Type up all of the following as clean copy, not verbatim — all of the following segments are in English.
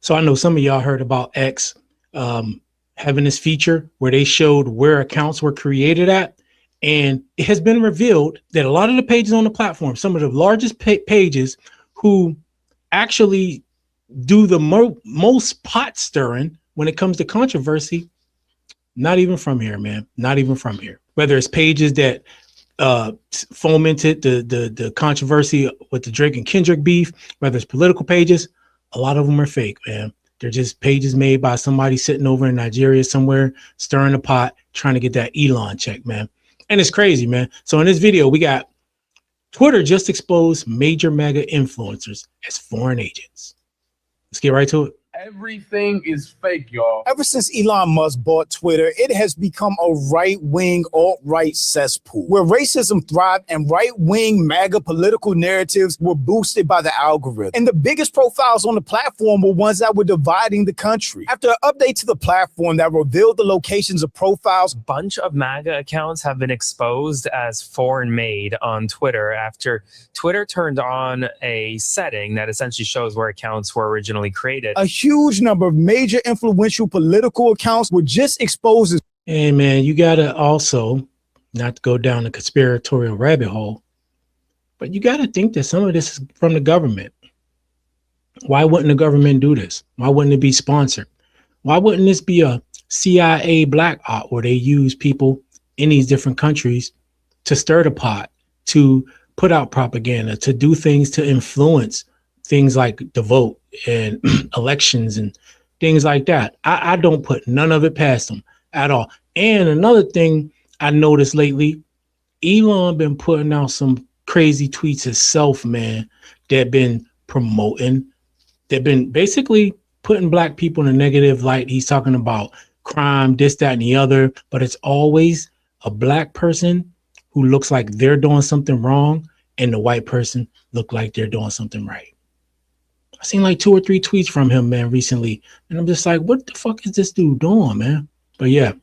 So I know some of y'all heard about X having this feature where they showed where accounts were created at. And it has been revealed that a lot of the pages on the platform, some of the largest pages who actually do the most pot stirring when it comes to controversy, not even from here, man. Not even from here. Whether it's pages that fomented the controversy with the Drake and Kendrick beef, whether it's political pages, a lot of them are fake, man. They're just pages made by somebody sitting over in Nigeria somewhere, stirring the pot, trying to get that Elon check, man. And it's crazy, man. So in this video, we got Twitter just exposed major MAGA influencers as foreign agents. Let's get right to it. Everything is fake, y'all. Ever since Elon Musk bought Twitter, it has become a right-wing, alt-right cesspool where racism thrived and right-wing MAGA political narratives were boosted by the algorithm. And the biggest profiles on the platform were ones that were dividing the country. After an update to the platform that revealed the locations of profiles, a bunch of MAGA accounts have been exposed as foreign-made on Twitter after Twitter turned on a setting that essentially shows where accounts were originally created. A huge number of major influential political accounts were just exposed as. Hey, man, you got to also, not to go down the conspiratorial rabbit hole, but you got to think that some of this is from the government. Why wouldn't the government do this? Why wouldn't it be sponsored? Why wouldn't this be a CIA black op where they use people in these different countries to stir the pot, to put out propaganda, to do things to influence things like the vote and elections and things like that? I don't put none of it past them at all. And another thing I noticed lately, Elon been putting out some crazy tweets himself, man, that been promoting, that been basically putting black people in a negative light. He's talking about crime, this, that, and the other, but it's always a black person who looks like they're doing something wrong and the white person look like they're doing something right. I seen like 2 or 3 tweets from him, man, recently. And I'm just like, what the fuck is this dude doing, man? But yeah,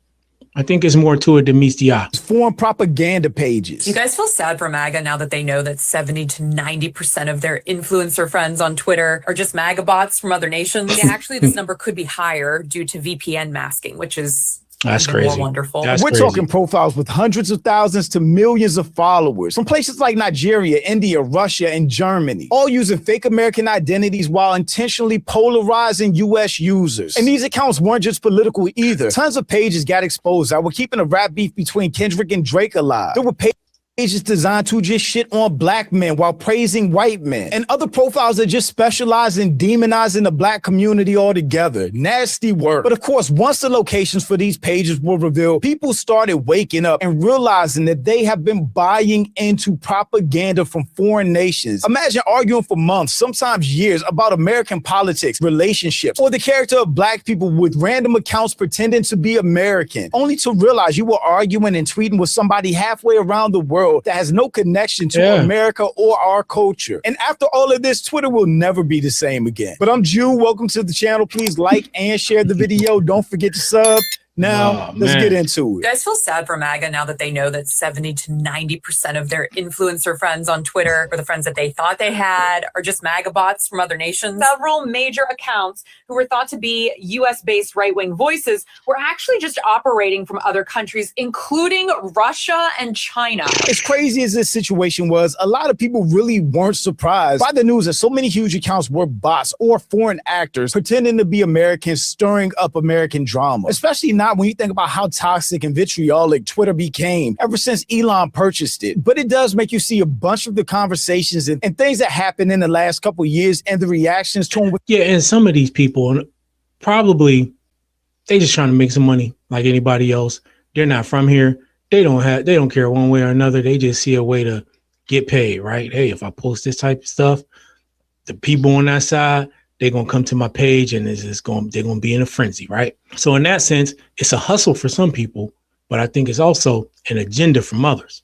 I think there's more to it than meets the eye. Foreign propaganda pages. You guys feel sad for MAGA now that they know that 70 to 90% of their influencer friends on Twitter are just MAGA bots from other nations? Yeah, actually, this number could be higher due to VPN masking, which is that's crazy. More wonderful. We're talking profiles with hundreds of thousands to millions of followers from places like Nigeria, India, Russia, and Germany, all using fake American identities while intentionally polarizing U.S. users. And these accounts weren't just political either. Tons of pages got exposed that were keeping a rap beef between Kendrick and Drake alive. There were pages designed to just shit on black men while praising white men, and other profiles that just specialize in demonizing the black community altogether. Nasty work. But of course, once the locations for these pages were revealed, people started waking up and realizing that they have been buying into propaganda from foreign nations. Imagine arguing for months, sometimes years, about American politics, relationships, or the character of black people with random accounts pretending to be American, only to realize you were arguing and tweeting with somebody halfway around the world that has no connection to America or our culture. And after all of this, Twitter will never be the same again. But I'm Jew. Welcome to the channel. Please like and share the video. Don't forget to sub. Now, let's get into it. You guys feel sad for MAGA now that they know that 70 to 90% of their influencer friends on Twitter, or the friends that they thought they had, are just MAGA bots from other nations? Several major accounts who were thought to be US-based right-wing voices were actually just operating from other countries, including Russia and China. As crazy as this situation was, a lot of people really weren't surprised by the news that so many huge accounts were bots or foreign actors pretending to be Americans, stirring up American drama, especially now when you think about how toxic and vitriolic Twitter became ever since Elon purchased it. But it does make you see a bunch of the conversations and things that happened in the last couple of years and the reactions to them. Yeah, and some of these people, probably, they just trying to make some money like anybody else. They're not from here. They don't care one way or another. They just see a way to get paid, right? Hey, if I post this type of stuff, the people on that side, they're going to come to my page and they're going to be in a frenzy, right? So in that sense, it's a hustle for some people, but I think it's also an agenda from others.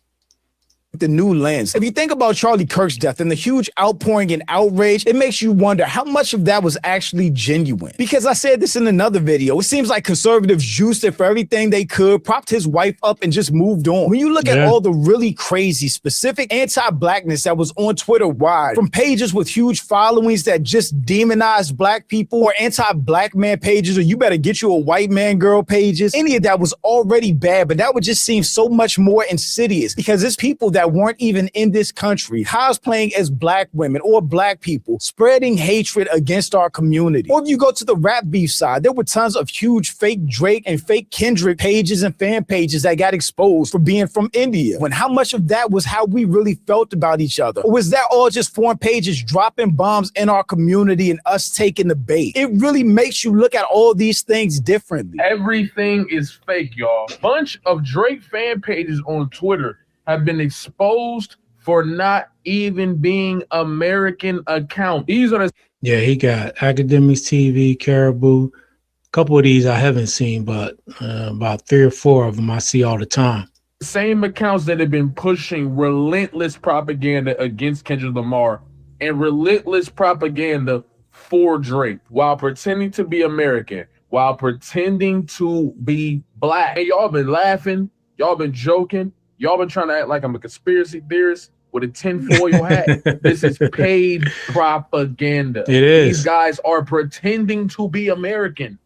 the new lens. If you think about Charlie Kirk's death and the huge outpouring and outrage, it makes you wonder how much of that was actually genuine. Because I said this in another video, it seems like conservatives juiced it for everything they could, propped his wife up, and just moved on. When you look at all the really crazy, specific anti-blackness that was on Twitter wide, from pages with huge followings that just demonized black people, or anti-black man pages, or you better get you a white man girl pages, any of that was already bad, but that would just seem so much more insidious because it's people that weren't even in this country cosplaying as black women or black people, spreading hatred against our community. Or if you go to the rap beef side, there were tons of huge fake Drake and fake Kendrick pages and fan pages that got exposed for being from India. When how much of that was how we really felt about each other? Or was that all just foreign pages dropping bombs in our community and us taking the bait? It really makes you look at all these things differently. Everything is fake, y'all. Bunch of Drake fan pages on Twitter have been exposed for not even being American accounts. These are the he got Academics TV, Caribou. A couple of these I haven't seen, but about 3 or 4 of them I see all the time. same accounts that have been pushing relentless propaganda against Kendrick Lamar and relentless propaganda for Drake while pretending to be American, while pretending to be black. And y'all been laughing, y'all been joking, y'all been trying to act like I'm a conspiracy theorist with a tinfoil hat. This is paid propaganda. It is. These guys are pretending to be American.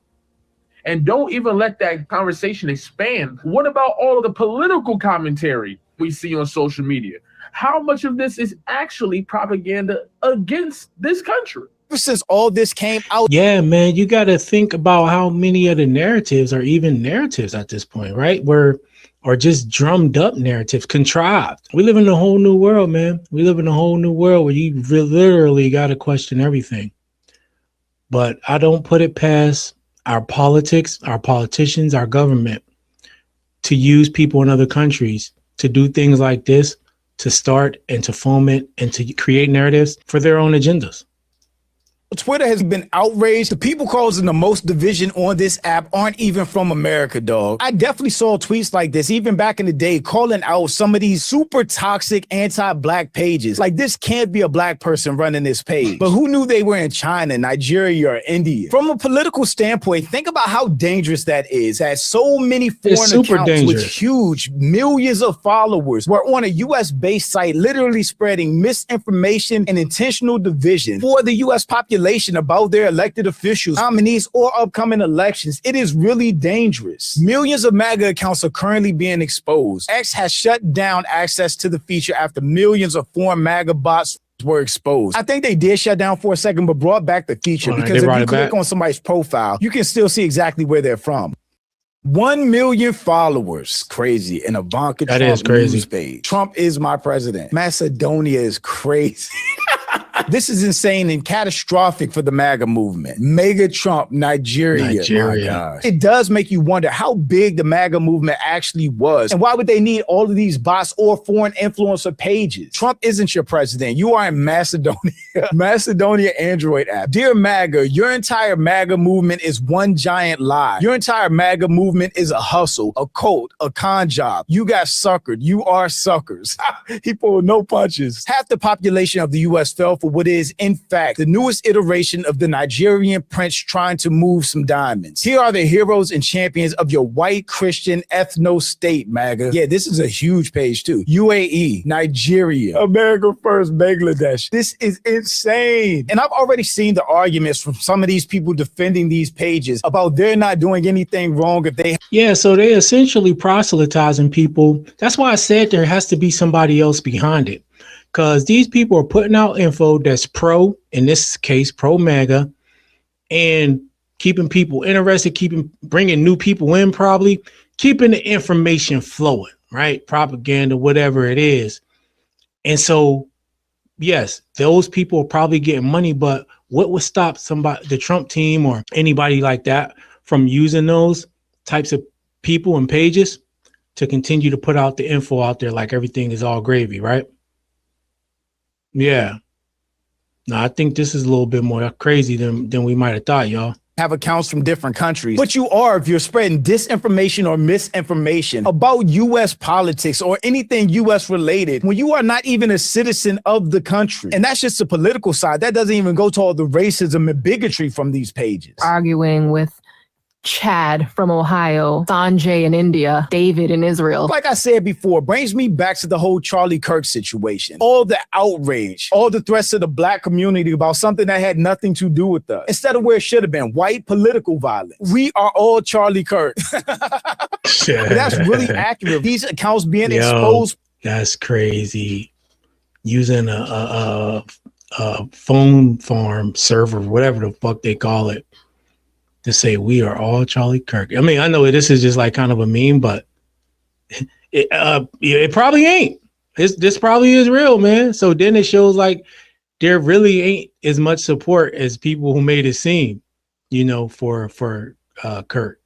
And don't even let that conversation expand. What about all of the political commentary we see on social media? How much of this is actually propaganda against this country? Since all this came out. Yeah, man, you got to think about how many of the narratives are even narratives at this point, right? Or just drummed up narratives, contrived. We live in a whole new world, man. We live in a whole new world where you literally got to question everything. But I don't put it past our politics, our politicians, our government to use people in other countries to do things like this, to start and to foment and to create narratives for their own agendas. Twitter has been outraged. The people causing the most division on this app aren't even from America, dog. I definitely saw tweets like this even back in the day calling out some of these super toxic anti-black pages. Like, this can't be a black person running this page. But who knew they were in China, Nigeria, or India? From a political standpoint, think about how dangerous that is. As so many foreign accounts with huge millions of followers were on a US-based site literally spreading misinformation and intentional division for the US population about their elected officials, nominees, or upcoming elections. It is really dangerous. Millions of MAGA accounts are currently being exposed. X has shut down access to the feature after millions of foreign MAGA bots were exposed. I think they did shut down for a second, but brought back the feature because if you click on somebody's profile, you can still see exactly where they're from. 1 million followers. Crazy. And Ivanka Trump is crazy. News page. Trump is my president. Macedonia is crazy. This is insane and catastrophic for the MAGA movement. Mega Trump, Nigeria. My gosh. It does make you wonder how big the MAGA movement actually was. And why would they need all of these bots or foreign influencer pages? Trump isn't your president. You are in Macedonia. Macedonia Android app. Dear MAGA, your entire MAGA movement is one giant lie. Your entire MAGA movement is a hustle, a cult, a con job. You got suckered. You are suckers. He pulled no punches. Half the population of the U.S. fell for what is, in fact, the newest iteration of the Nigerian prince trying to move some diamonds. Here are the heroes and champions of your white Christian ethno-state, MAGA. Yeah, this is a huge page too. UAE, Nigeria, America First, Bangladesh. This is insane. And I've already seen the arguments from some of these people defending these pages about they're not doing anything wrong if they... Yeah, so they essentially proselytizing people. That's why I said there has to be somebody else behind it. Because these people are putting out info that's pro, in this case, pro MAGA, and keeping people interested, bringing new people in, probably keeping the information flowing, right? Propaganda, whatever it is. And so, yes, those people are probably getting money, but what would stop the Trump team or anybody like that from using those types of people and pages to continue to put out the info out there like everything is all gravy, right? Yeah. No, I think this is a little bit more crazy than we might have thought, y'all. have accounts from different countries, but you are if you're spreading disinformation or misinformation about U.S. politics or anything U.S. related when you are not even a citizen of the country. And that's just the political side. That doesn't even go to all the racism and bigotry from these pages. Arguing with Chad from Ohio, Sanjay in India, David in Israel. Like I said before, brings me back to the whole Charlie Kirk situation. All the outrage, all the threats to the black community about something that had nothing to do with us. Instead of where it should have been, white political violence. We are all Charlie Kirk. That's really accurate. These accounts being exposed. That's crazy. Using a phone farm server, whatever the fuck they call it, to say we are all Charlie Kirk. I mean, I know this is just like kind of a meme, but it probably ain't. This probably is real, man. So then it shows like there really ain't as much support as people who made it seem, you know, for Kirk.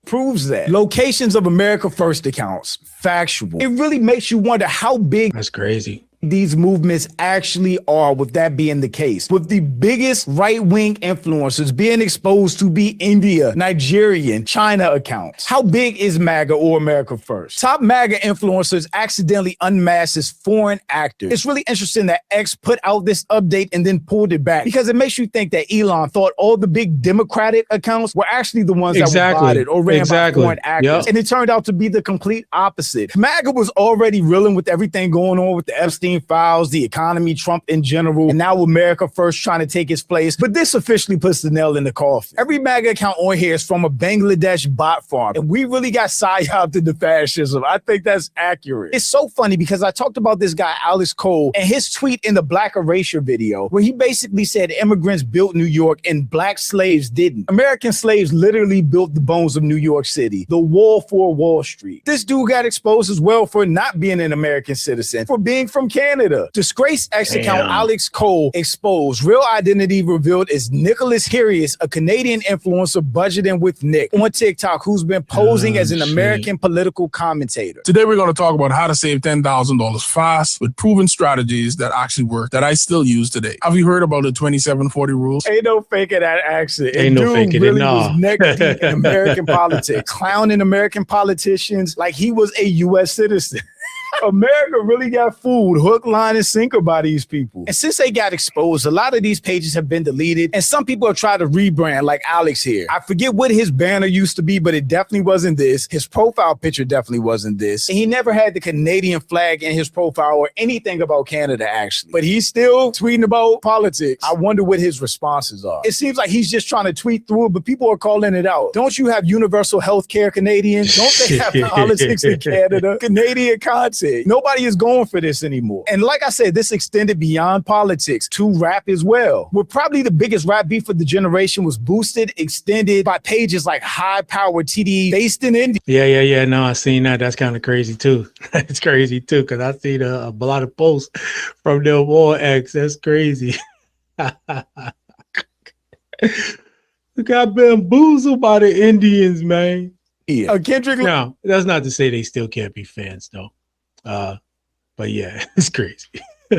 Proves that. Locations of America First accounts, factual. It really makes you wonder how big That's crazy. these movements actually are, with that being the case. With the biggest right-wing influencers being exposed to be India, Nigerian, China accounts. How big is MAGA or America First? Top MAGA influencers accidentally unmasked as foreign actors. It's really interesting that X put out this update and then pulled it back, because it makes you think that Elon thought all the big Democratic accounts were actually the ones that were botted or ran by foreign actors. And it turned out to be the complete opposite. MAGA was already reeling with everything going on with the S.D.N.Y files, the economy, Trump in general, and now America First trying to take its place. But this officially puts the nail in the coffin. Every MAGA account on here is from a Bangladesh bot farm, and we really got psyoped into fascism. I think that's accurate. It's so funny because I talked about this guy, Alex Cole, and his tweet in the Black Erasure video, where he basically said immigrants built New York and black slaves didn't. American slaves literally built the bones of New York City, the wall for Wall Street. This dude got exposed as well for not being an American citizen, for being from Canada. Disgraced X account Alex Cole exposed. Real identity revealed as Nicholas Hirius, a Canadian influencer budgeting with Nick on TikTok, who's been posing as an American political commentator. Today we're going to talk about how to save $10,000 fast with proven strategies that actually work, that I still use today. Have you heard about the 2740 rules? Ain't no faking that accent. Ain't no faking it, nah. Was neck deep in American politics, clowning American politicians like he was a U.S. citizen. America really got fooled hook, line, and sinker by these people. And since they got exposed, a lot of these pages have been deleted, and some people have tried to rebrand, like Alex here. I forget what his banner used to be, but it definitely wasn't this. His profile picture definitely wasn't this. And he never had the Canadian flag in his profile or anything about Canada, actually. But he's still tweeting about politics. I wonder what his responses are. It seems like he's just trying to tweet through it, but people are calling it out. Don't you have universal health care, Canadians? Don't they have politics in Canada? Canadian content. Nobody is going for this anymore. And like I said, this extended beyond politics to rap as well. Where probably the biggest rap beef of the generation was boosted, extended by pages like High Power TD based in India. Yeah. No, I seen that. That's kind of crazy too. It's crazy too, because I seen a lot of posts from the War X. That's crazy. We got bamboozled by the Indians, man. Yeah. Kendrick. No, that's not to say they still can't be fans though. But yeah, it's crazy.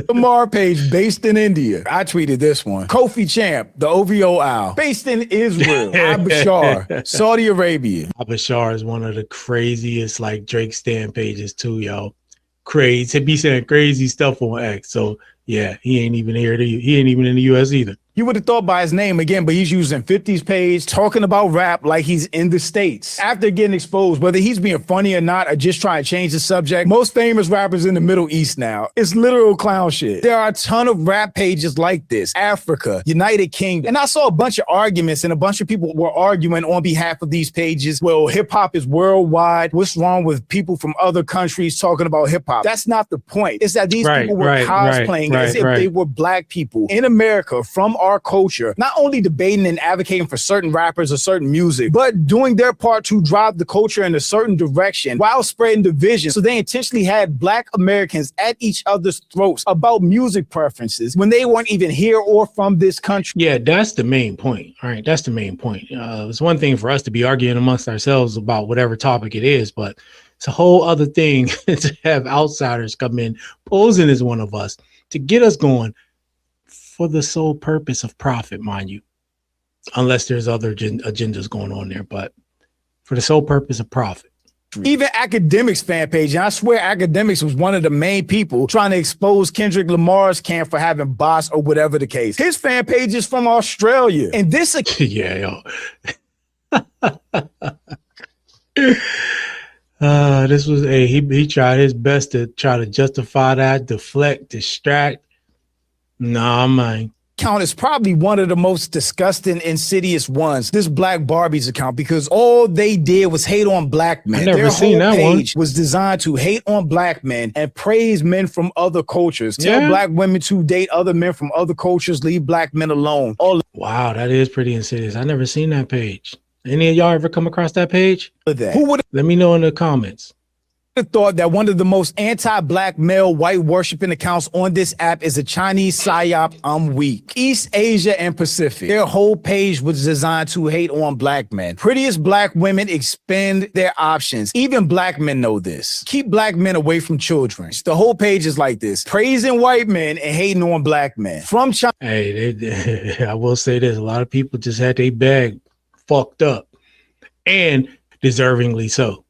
Lamar page based in India. I tweeted this one. Kofi Champ, the OVO owl, based in Israel. Abashar, Saudi Arabia. Abashar is one of the craziest like Drake stan pages too, yo. Crazy. He be saying crazy stuff on X. So yeah, he ain't even here. He ain't even in the US either. You would have thought by his name again, but he's using 50's page, talking about rap like he's in the States. After getting exposed, whether he's being funny or not, or just trying to change the subject, most famous rappers in the Middle East now. It's literal clown shit. There are a ton of rap pages like this. Africa, United Kingdom. And I saw a bunch of arguments, and a bunch of people were arguing on behalf of these pages. Well, hip hop is worldwide. What's wrong with people from other countries talking about hip hop? That's not the point. It's that these people were cosplaying as if they were black people in America from our culture, not only debating and advocating for certain rappers or certain music, but doing their part to drive the culture in a certain direction while spreading division. So they intentionally had black Americans at each other's throats about music preferences when they weren't even here or from this country. Yeah, that's the main point. All right, that's the main point. It's one thing for us to be arguing amongst ourselves about whatever topic it is, but it's a whole other thing to have outsiders come in posing as one of us to get us going for the sole purpose of profit, mind you. unless there's other agendas going on there, but for the sole purpose of profit. Even Academics fan page, and I swear Academics was one of the main people trying to expose Kendrick Lamar's camp for having bots or whatever the case. His fan page is from Australia. And this yeah, this was he tried his best to try to justify that, deflect, distract. Nah, man. account is probably one of the most disgusting, insidious ones. This Black Barbie's account, because all they did was hate on black men. I never seen that page was designed to hate on black men and praise men from other cultures. Tell black women to date other men from other cultures, leave black men alone. Wow, that is pretty insidious. I never seen that page. Any of y'all ever come across that page? Who would let me know in the comments? have thought that one of the most anti-black male white worshiping accounts on this app is a Chinese psyop? I'm weak. East Asia and Pacific. Their whole page was designed to hate on black men. Prettiest black women expend their options. Even black men know this. Keep black men away from children. The whole page is like this: praising white men and hating on black men. From China. Hey, I will say this: a lot of people just had their bag fucked up, and deservingly so.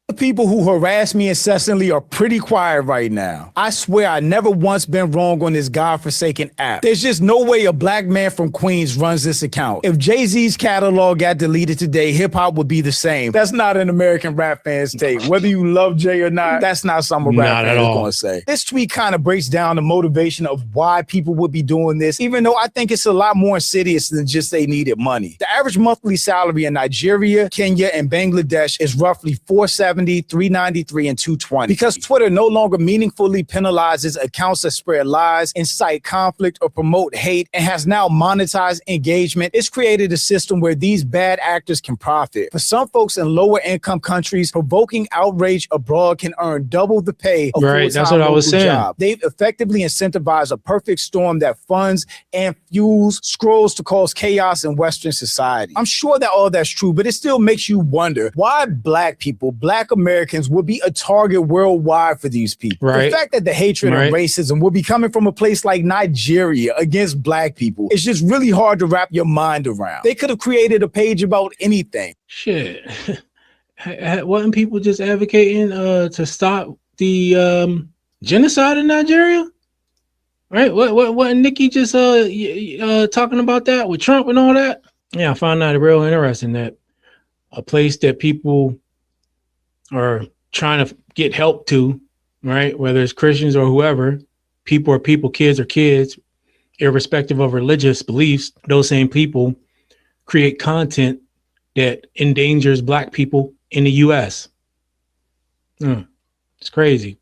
The people who harass me incessantly are pretty quiet right now. I swear I never once been wrong on this godforsaken app. There's just no way a black man from Queens runs this account. If Jay-Z's catalog got deleted today, hip-hop would be the same. That's not an American rap fan's take. Whether you love Jay or not, that's not something a rap fan is going to say. This tweet kind of breaks down the motivation of why people would be doing this, even though I think it's a lot more insidious than just they needed money. The average monthly salary in Nigeria, Kenya, and Bangladesh is roughly $470, $393, and $220. Because Twitter no longer meaningfully penalizes accounts that spread lies, incite conflict, or promote hate, and has now monetized engagement, it's created a system where these bad actors can profit. For some folks in lower income countries, provoking outrage abroad can earn double the pay of right, that's what I was saying. Job. They've effectively incentivized a perfect storm that funds and fuels scrolls to cause chaos in Western society. I'm sure that all that's true, but it still makes you wonder why black people, black Americans, would be a target worldwide for these people. Right. The fact that the hatred and racism will be coming from a place like Nigeria against black people, it's just really hard to wrap your mind around. They could have created a page about anything. Shit. Wasn't people just advocating to stop the genocide in Nigeria? Right? Wasn't Nikki just talking about that with Trump and all that? Yeah, I found that real interesting that a place that people are trying to get help to, right? Whether it's Christians or whoever, people are people, kids are kids, irrespective of religious beliefs. Those same people create content that endangers black people in the U.S. It's crazy.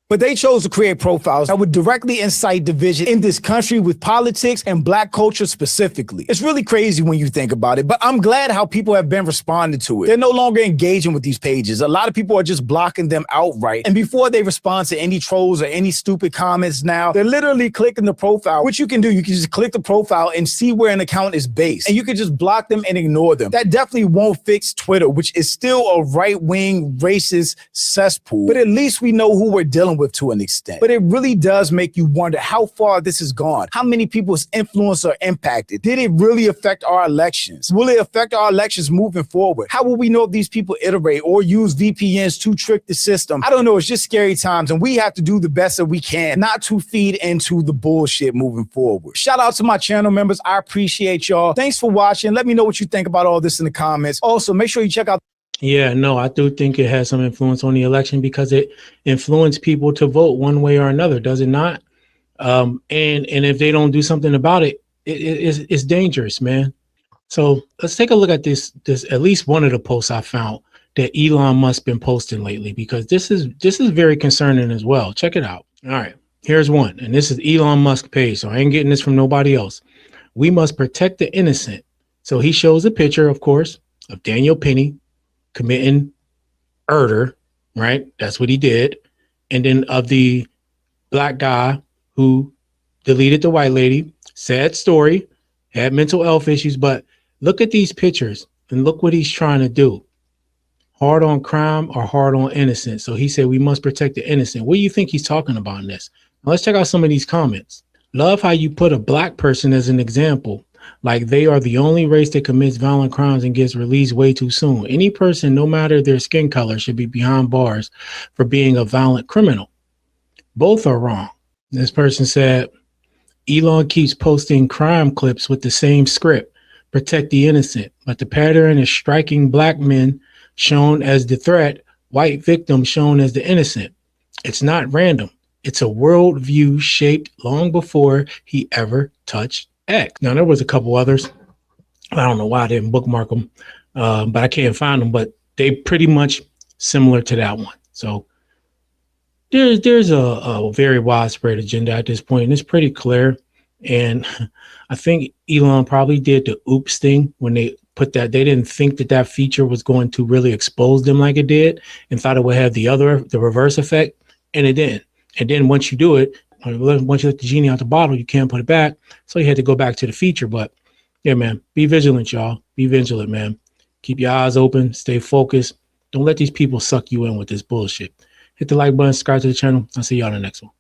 But they chose to create profiles that would directly incite division in this country with politics and black culture specifically. It's really crazy when you think about it, but I'm glad how people have been responding to it. They're no longer engaging with these pages. A lot of people are just blocking them outright. And before they respond to any trolls or any stupid comments now, they're literally clicking the profile. What you can do, you can just click the profile and see where an account is based. And you can just block them and ignore them. That definitely won't fix Twitter, which is still a right-wing racist cesspool. But at least we know who we're dealing with to an extent. But it really does make you wonder how far this has gone. How many people's influence are impacted? Did it really affect our elections? Will it affect our elections moving forward? How will we know if these people iterate or use VPNs to trick the system? I don't know. It's just scary times, and we have to do the best that we can not to feed into the bullshit moving forward. Shout out to my channel members. I appreciate y'all. Thanks for watching. Let me know what you think about all this in the comments. Also, make sure you check out. Yeah, no, I do think it has some influence on the election because it influenced people to vote one way or another, does it not? And if they don't do something about it, it's dangerous, man. So let's take a look at this at least one of the posts I found that Elon Musk been posting lately, because this is very concerning as well. Check it out. All right, here's one, and this is Elon Musk page, so I ain't getting this from nobody else. We must protect the innocent. So he shows a picture, of course, of Daniel Penny committing murder, right? That's what he did. And then of the black guy who deleted the white lady, sad story, had mental health issues, but look at these pictures and look what he's trying to do. Hard on crime or hard on innocent. So he said we must protect the innocent. What do you think he's talking about in this? Now let's check out some of these comments. Love how you put a black person as an example. like they are the only race that commits violent crimes and gets released way too soon. Any person, no matter their skin color, should be behind bars for being a violent criminal. Both are wrong. This person said, Elon keeps posting crime clips with the same script, protect the innocent, but the pattern is striking black men shown as the threat, white victims shown as the innocent. It's not random. It's a worldview shaped long before he ever touched X. Now, there was a couple others. I don't know why I didn't bookmark them, but I can't find them, but they pretty much similar to that one. So there's a very widespread agenda at this point, and it's pretty clear. And I think Elon probably did the oops thing when they put that. They didn't think that that feature was going to really expose them like it did, and thought it would have the reverse effect, and it didn't. And then once you do it, once you let the genie out the bottle, you can't put it back. So you had to go back to the feature. But yeah, man, be vigilant, y'all. Be vigilant, man. Keep your eyes open. Stay focused. Don't let these people suck you in with this bullshit. Hit the like button, subscribe to the channel. I'll see y'all in the next one.